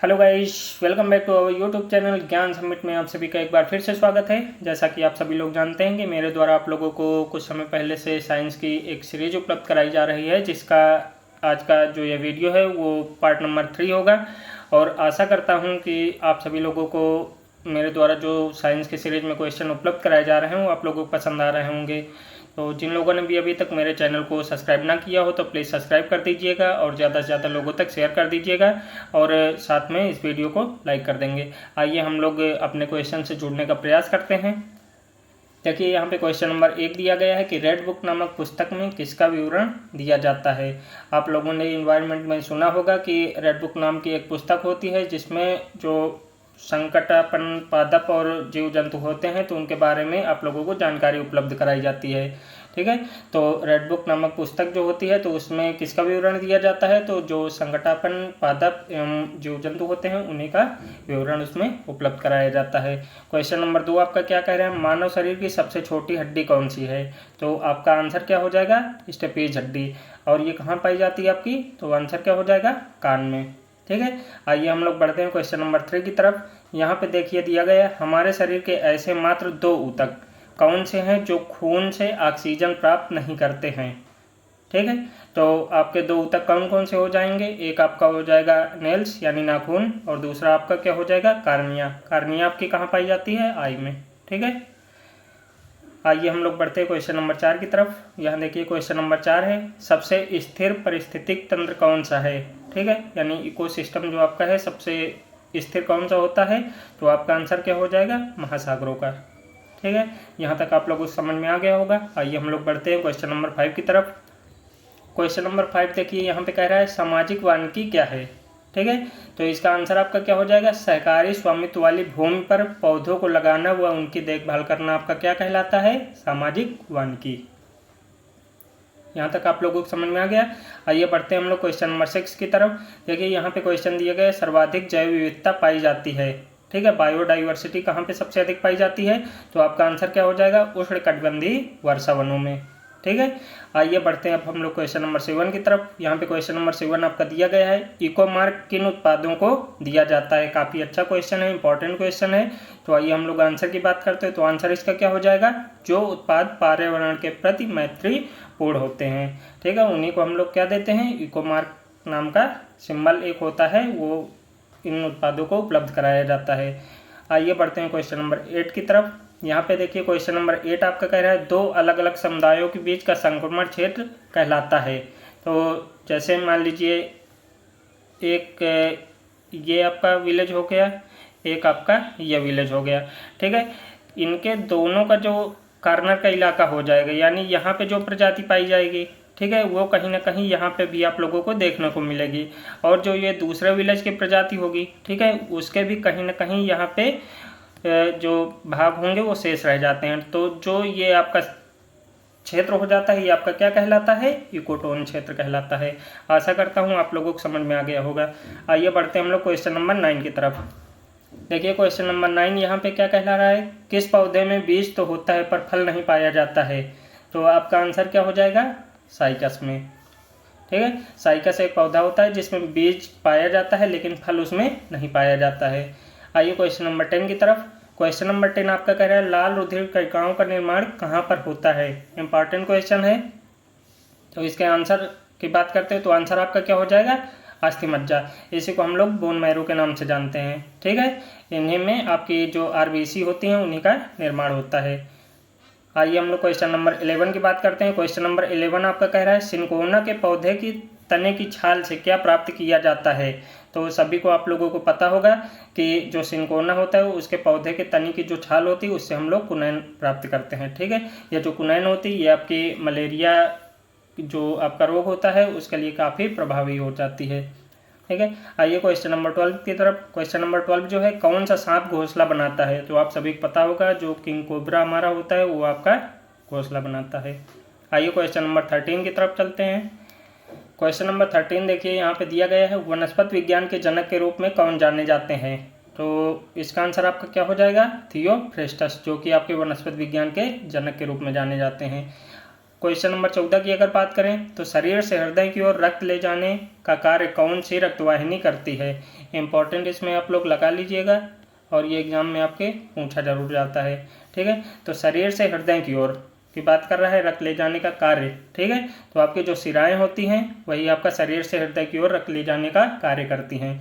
Hello guys, welcome back to our YouTube channel Gyan summit में आप सभी का एक बार फिर से स्वागत है। जैसा कि आप सभी लोग जानते हैं कि मेरे द्वारा आप लोगों को कुछ समय पहले से साइंस की एक सीरीज उपलब्ध कराई जा रही है, जिसका आज का जो ये वीडियो है वो पार्ट नंबर 3 होगा। और आशा करता हूँ कि आप सभी लोगों को मेरे द्वारा जो साइंस की सीरीज में क्वेश्चन उपलब्ध कराए जा रहे हैं वो आप लोगों को पसंद आ रहे होंगे। तो जिन लोगों ने भी अभी तक मेरे चैनल को सब्सक्राइब ना किया हो तो प्लीज़ सब्सक्राइब कर दीजिएगा और ज़्यादा से ज़्यादा लोगों तक शेयर कर दीजिएगा और साथ में इस वीडियो को लाइक कर देंगे। आइए हम लोग अपने क्वेश्चन से जुड़ने का प्रयास करते हैं। देखिए यहाँ पे क्वेश्चन नंबर 1 दिया गया है कि रेड बुक नामक पुस्तक में किसका विवरण दिया जाता है। आप लोगों ने इन्वायरमेंट में सुना होगा कि रेड बुक नाम की एक पुस्तक होती है जिसमें जो संकटापन्न पादप और जीव जंतु होते हैं तो उनके बारे में आप लोगों को जानकारी उपलब्ध कराई जाती है। ठीक है, तो रेड बुक नामक पुस्तक जो होती है तो उसमें किसका विवरण दिया जाता है, तो जो संकटापन्न पादप एवं जीव जंतु होते हैं उन्हीं का विवरण उसमें उपलब्ध कराया जाता है। क्वेश्चन नंबर 2 आपका क्या कह रहे हैं, मानव शरीर की सबसे छोटी हड्डी कौन सी है। तो आपका आंसर क्या हो जाएगा, स्टेपेज हड्डी। और ये कहाँ पाई जाती है आपकी, तो आंसर क्या हो जाएगा, कान में। ठीक है, आइए हम लोग बढ़ते हैं क्वेश्चन नंबर 3 की तरफ। यहाँ पे देखिए दिया गया है हमारे शरीर के ऐसे मात्र 2 ऊतक कौन से हैं जो खून से ऑक्सीजन प्राप्त नहीं करते हैं। ठीक है, तो आपके 2 ऊतक कौन कौन से हो जाएंगे, एक आपका हो जाएगा नेल्स यानी नाखून और दूसरा आपका क्या हो जाएगा, कार्निया। कार्निया आपकी कहाँ पाई जाती है, आई में। ठीक है, आइए हम लोग बढ़ते हैं क्वेश्चन नंबर 4 की तरफ। यहाँ देखिए क्वेश्चन नंबर 4 है सबसे स्थिर पारिस्थितिक तंत्र कौन सा है। ठीक है, यानी इकोसिस्टम जो आपका है सबसे स्थिर कौन सा होता है, तो आपका आंसर क्या हो जाएगा, महासागरों का। ठीक है, यहाँ तक आप लोगों को समझ में आ गया होगा। आइए हम लोग बढ़ते हैं क्वेश्चन नंबर 5 की तरफ। क्वेश्चन नंबर 5 देखिए यहाँ पे कह रहा है सामाजिक वानिकी क्या है। ठीक है, तो इसका आंसर आपका क्या हो जाएगा, सहकारी स्वामित्व वाली भूमि पर पौधों को लगाना व उनकी देखभाल करना आपका क्या कहलाता है, सामाजिक वानिकी। यहाँ तक आप लोगों को समझ में आ गया। आइए बढ़ते हैं हम लोग क्वेश्चन नंबर 6 की तरफ। देखिए यहाँ पे क्वेश्चन दिए गए सर्वाधिक जैव विविधता पाई जाती है। ठीक है, बायोडाइवर्सिटी कहाँ पे सबसे अधिक पाई जाती है, तो आपका आंसर क्या हो जाएगा, उष्णकटिबंधीय वर्षा वनों में। ठीक है, आइए बढ़ते हैं अब हम लोग क्वेश्चन नंबर 7 की तरफ। यहाँ पे क्वेश्चन नंबर 7 आपका दिया गया है इको मार्क किन उत्पादों को दिया जाता है। काफ़ी अच्छा क्वेश्चन है, इंपॉर्टेंट क्वेश्चन है। तो आइए हम लोग आंसर की बात करते हैं। तो आंसर इसका क्या हो जाएगा, जो उत्पाद पर्यावरण के प्रति मैत्रीपूर्ण होते हैं। ठीक है, उन्हीं को हम लोग क्या देते हैं, इको मार्क नाम का सिंबल एक होता है, वो इन उत्पादों को उपलब्ध कराया जाता है। आइए बढ़ते हैं क्वेश्चन नंबर 8 की तरफ। यहाँ पे देखिए क्वेश्चन नंबर 8 आपका कह रहा है 2 अलग अलग समुदायों के बीच का संक्रमण क्षेत्र कहलाता है। तो जैसे मान लीजिए एक ये आपका विलेज हो गया, एक आपका ये विलेज हो गया। ठीक है, इनके दोनों का जो कॉर्नर का इलाका हो जाएगा, यानी यहाँ पे जो प्रजाति पाई जाएगी, ठीक है, वो कहीं ना कहीं यहाँ पे भी आप लोगों को देखने को मिलेगी। और जो ये दूसरे विलेज की प्रजाति होगी, ठीक है, उसके भी कहीं ना कहीं यहाँ पे जो भाग होंगे वो शेष रह जाते हैं। तो जो ये आपका क्षेत्र हो जाता है ये आपका क्या कहलाता है, इकोटोन क्षेत्र कहलाता है। आशा करता हूँ आप लोगों को समझ में आ गया होगा। आइए बढ़ते हैं हम लोग क्वेश्चन नंबर 9 की तरफ। देखिए क्वेश्चन नंबर 9 यहाँ पे क्या कहला रहा है, किस पौधे में बीज तो होता है पर फल नहीं पाया जाता है। तो आपका आंसर क्या हो जाएगा, साइकस में। ठीक है, साइकस एक पौधा होता है जिसमें बीज पाया जाता है लेकिन फल उसमें नहीं पाया जाता है। आइए क्वेश्चन नंबर 10 की तरफ। क्वेश्चन नंबर 10 आपका कह रहा है लाल रुधिर कणिकाओं का निर्माण कहाँ पर होता है। इंपॉर्टेंट क्वेश्चन है। तो इसके आंसर की बात करते हैं तो आंसर आपका क्या हो जाएगा, अस्थि मज्जा। इसी को हम लोग बोन मैरो के नाम से जानते हैं। ठीक है, इन्हीं में आपकी जो आरबीसी होती हैं उन्हीं का निर्माण होता है। आइए हम लोग क्वेश्चन नंबर 11 की बात करते हैं। क्वेश्चन नंबर 11 आपका कह रहा है सिनकोना के पौधे की तने की छाल से क्या प्राप्त किया जाता है। तो सभी को आप लोगों को पता होगा कि जो सिनकोना होता है उसके पौधे के तने की जो छाल होती है उससे हम लोग कुनैन प्राप्त करते हैं। ठीक है, ये जो कुनैन होती है ये आपकी मलेरिया जो आपका रोग होता है उसके लिए काफ़ी प्रभावी हो जाती है। ठीक है, आइए क्वेश्चन नंबर 12 की तरफ। क्वेश्चन नंबर 12 जो है कौन सा सांप घोंसला बनाता है। तो आप सभी को पता होगा जो किंग कोबरा हमारा होता है वो आपका घोंसला बनाता है। आइए क्वेश्चन नंबर 13 की तरफ चलते हैं। क्वेश्चन नंबर 13 देखिए यहाँ पे दिया गया है वनस्पति विज्ञान के जनक के रूप में कौन जाने जाते हैं। तो इसका आंसर आपका क्या हो जाएगा, थियोफ्रेस्टस, जो कि आपके वनस्पति विज्ञान के जनक के रूप में जाने जाते हैं। क्वेश्चन नंबर 14 की अगर बात करें तो शरीर से हृदय की ओर रक्त ले जाने का कार्य कौन सी रक्तवाहिनी करती है। इम्पोर्टेंट इसमें आप लोग लगा लीजिएगा और ये एग्जाम में आपके पूछा जरूर जाता है। ठीक है, तो शरीर से हृदय की ओर की बात कर रहा है, रक्त ले जाने का कार्य। ठीक है, तो आपकी जो शिराएं होती हैं वही आपका शरीर से हृदय की ओर रक्त ले जाने का कार्य करती हैं।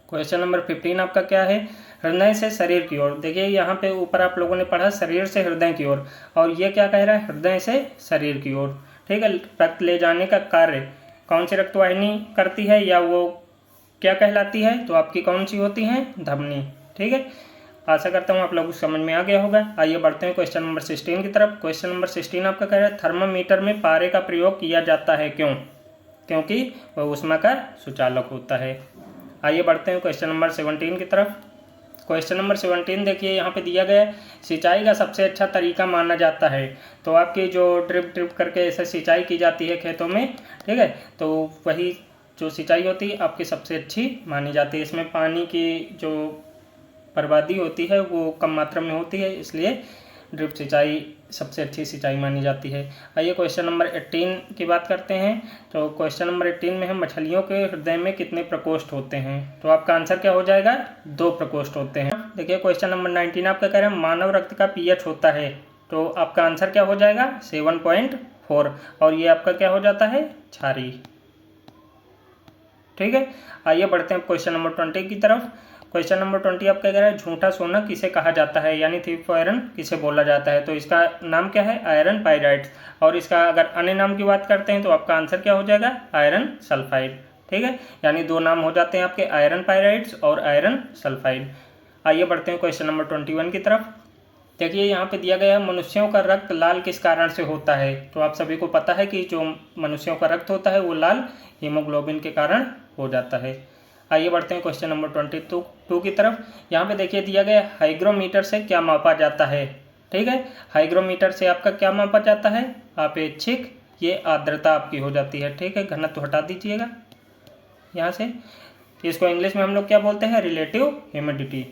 क्वेश्चन नंबर 15 आपका क्या है, हृदय से शरीर की ओर। देखिए यहाँ पे ऊपर आप लोगों ने पढ़ा शरीर से हृदय की ओर, और ये क्या कह रहा है, हृदय से शरीर की ओर। ठीक है, रक्त ले जाने का कार्य कौन सी रक्तवाहिनी करती है या वो क्या कहलाती है, तो आपकी कौन सी होती है, धमनी। ठीक है, आशा करता हूँ आप लोगों को समझ में आ गया होगा। आइए बढ़ते हैं क्वेश्चन नंबर 16 की तरफ। क्वेश्चन नंबर 16 आपका कह रहा है थर्मामीटर में पारे का प्रयोग किया जाता है, क्यों, क्योंकि वह ऊष्मा का सुचालक होता है। आइए बढ़ते हैं क्वेश्चन नंबर 17 की तरफ। क्वेश्चन नंबर 17 देखिए यहाँ पे दिया गया है, सिंचाई का सबसे अच्छा तरीका माना जाता है। तो आपकी जो ड्रिप करके ऐसे सिंचाई की जाती है खेतों में, ठीक है, तो वही जो सिंचाई होती है आपकी सबसे अच्छी मानी जाती है। इसमें पानी की जो बर्बादी होती है वो कम मात्रा में होती है, इसलिए ड्रिप सिंचाई सबसे अच्छी सिंचाई मानी जाती है। आइए क्वेश्चन नंबर 18 की बात करते हैं। तो क्वेश्चन नंबर 18 में हम मछलियों के हृदय में कितने प्रकोष्ठ होते हैं, तो आपका आंसर क्या हो जाएगा, 2 प्रकोष्ठ होते हैं। देखिए क्वेश्चन नंबर 19 आपका कह रहे हैं मानव रक्त का पीएच होता है, तो आपका आंसर क्या हो जाएगा, 7.4, और ये आपका क्या हो जाता है, क्षारीय। ठीक है, आइए बढ़ते हैं क्वेश्चन नंबर 20 की तरफ। क्वेश्चन नंबर 20 आपका कह रहा है झूठा सोना किसे कहा जाता है, यानी थीफ आयरन किसे बोला जाता है, तो इसका नाम क्या है, आयरन पाइराइड्स। और इसका अगर अन्य नाम की बात करते हैं तो आपका आंसर क्या हो जाएगा, आयरन सल्फाइड। ठीक है, यानी 2 नाम हो जाते हैं आपके, आयरन पाइराइड्स और आयरन सल्फाइड। आइए बढ़ते हैं क्वेश्चन नंबर 21 की तरफ। देखिए यहाँ पे दिया गया है मनुष्यों का रक्त लाल किस कारण से होता है, तो आप सभी को पता है कि जो मनुष्यों का रक्त होता है वो लाल हीमोग्लोबिन के कारण हो जाता है। आइए बढ़ते हैं क्वेश्चन नंबर 22 की तरफ। यहाँ पे देखिए दिया गया हाइग्रोमीटर से क्या मापा जाता है। ठीक है, हाइग्रोमीटर से आपका क्या मापा जाता है, आपेक्षिक, ये आर्द्रता आपकी हो जाती है। ठीक है, घनत्व हटा दीजिएगा यहाँ से, इसको इंग्लिश में हम लोग क्या बोलते हैं, रिलेटिव ह्यूमिडिटी।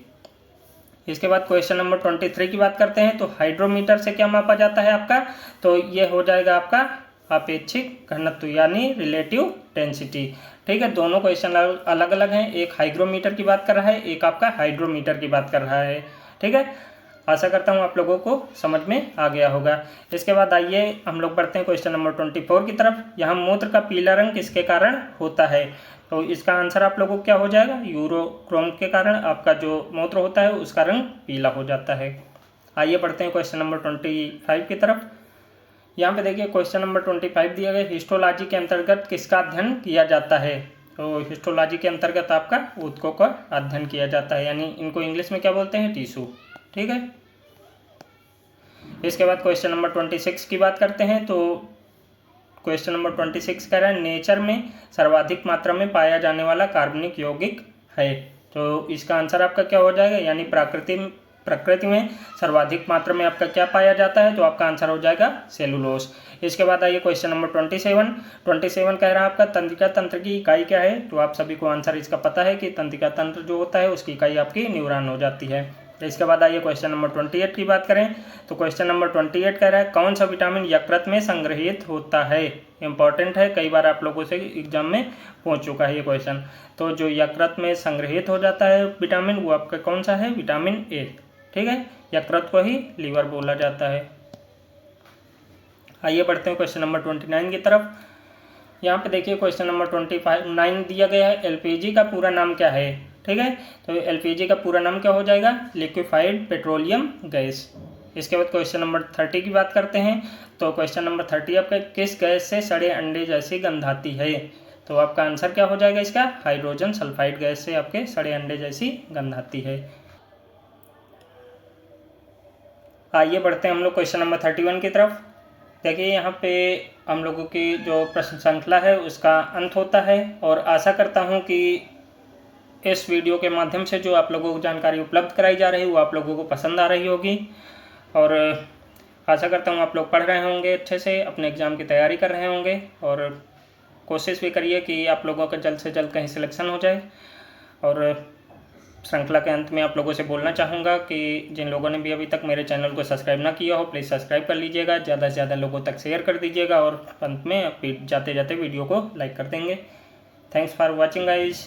इसके बाद क्वेश्चन नंबर 23 की बात करते हैं। तो हाइड्रोमीटर से क्या मापा जाता है आपका, तो ये हो जाएगा आपका अपेक्षिक घनत्व यानी रिलेटिव डेंसिटी। ठीक है, दोनों क्वेश्चन अलग अलग हैं, एक हाइग्रोमीटर की बात कर रहा है, एक आपका हाइड्रोमीटर की बात कर रहा है। ठीक है, आशा करता हूँ आप लोगों को समझ में आ गया होगा। इसके बाद आइए हम लोग बढ़ते हैं क्वेश्चन नंबर 24 की तरफ। यहाँ मूत्र का पीला रंग किसके कारण होता है, तो इसका आंसर आप लोगों को क्या हो जाएगा, यूरोक्रोम के कारण आपका जो मूत्र होता है उसका रंग पीला हो जाता है। आइए बढ़ते हैं क्वेश्चन नंबर 25 की तरफ। यहाँ पे देखिए क्वेश्चन नंबर 25 दिया गया, हिस्टोलॉजी के अंतर्गत किसका अध्ययन किया जाता है, तो हिस्टोलॉजी के अंतर्गत आपका ऊतकों का अध्ययन किया जाता है, यानी इनको इंग्लिश में क्या बोलते हैं, टिश्यू। ठीक है, इसके बाद क्वेश्चन नंबर 26 की बात करते हैं। तो क्वेश्चन नंबर 26 कह रहा है नेचर में सर्वाधिक मात्रा में पाया जाने वाला कार्बनिक यौगिक है, तो इसका आंसर आपका क्या हो जाएगा, यानी प्रकृति में सर्वाधिक मात्रा में आपका क्या पाया जाता है, तो आपका आंसर हो जाएगा सेलुलोज। इसके बाद आइए क्वेश्चन नंबर 27 कह रहा है आपका तंत्रिका तंत्र की इकाई क्या है, तो आप सभी को आंसर इसका पता है कि तंत्रिका तंत्र जो होता है उसकी इकाई आपकी न्यूरॉन हो जाती है। इसके बाद आइए क्वेश्चन नंबर 28 की बात करें। तो क्वेश्चन नंबर 28 कह रहा है कौन सा विटामिन यकृत में संग्रहित होता है, इंपॉर्टेंट है, कई बार आप लोगों से एग्जाम में पूछ चुका है ये क्वेश्चन। तो जो यकृत में संग्रहित हो जाता है विटामिन वो आपका कौन सा है, विटामिन ए। ठीक है, यकृत को ही लीवर बोला जाता है। आइए बढ़ते हैं क्वेश्चन नंबर 29 की तरफ। यहाँ पे देखिए क्वेश्चन नंबर 29 दिया गया है एलपीजी का पूरा नाम क्या है। ठीक है, तो एलपीजी का पूरा नाम क्या हो जाएगा, लिक्विफाइड पेट्रोलियम गैस। इसके बाद क्वेश्चन नंबर 30 की बात करते हैं। तो क्वेश्चन नंबर 30 आपका किस गैस से सड़े अंडे जैसी गंध आती है, तो आपका आंसर क्या हो जाएगा इसका, हाइड्रोजन सल्फाइड गैस से आपके सड़े अंडे जैसी गंध आती है। आइए बढ़ते हैं हम लोग क्वेश्चन नंबर 31 की तरफ। देखिए यहाँ पे हम लोगों की जो प्रश्न श्रृंखला है उसका अंत होता है, और आशा करता हूँ कि इस वीडियो के माध्यम से जो आप लोगों को जानकारी उपलब्ध कराई जा रही है वो आप लोगों को पसंद आ रही होगी, और आशा करता हूँ आप लोग पढ़ रहे होंगे अच्छे से, अपने एग्ज़ाम की तैयारी कर रहे होंगे, और कोशिश भी करिए कि आप लोगों का जल्द से जल्द कहीं सिलेक्शन हो जाए। और श्रृंखला के अंत में आप लोगों से बोलना चाहूँगा कि जिन लोगों ने भी अभी तक मेरे चैनल को सब्सक्राइब ना किया हो प्लीज़ सब्सक्राइब कर लीजिएगा, ज़्यादा से ज़्यादा लोगों तक शेयर कर दीजिएगा और अंत में जाते जाते वीडियो को लाइक कर देंगे। Thanks for watching guys.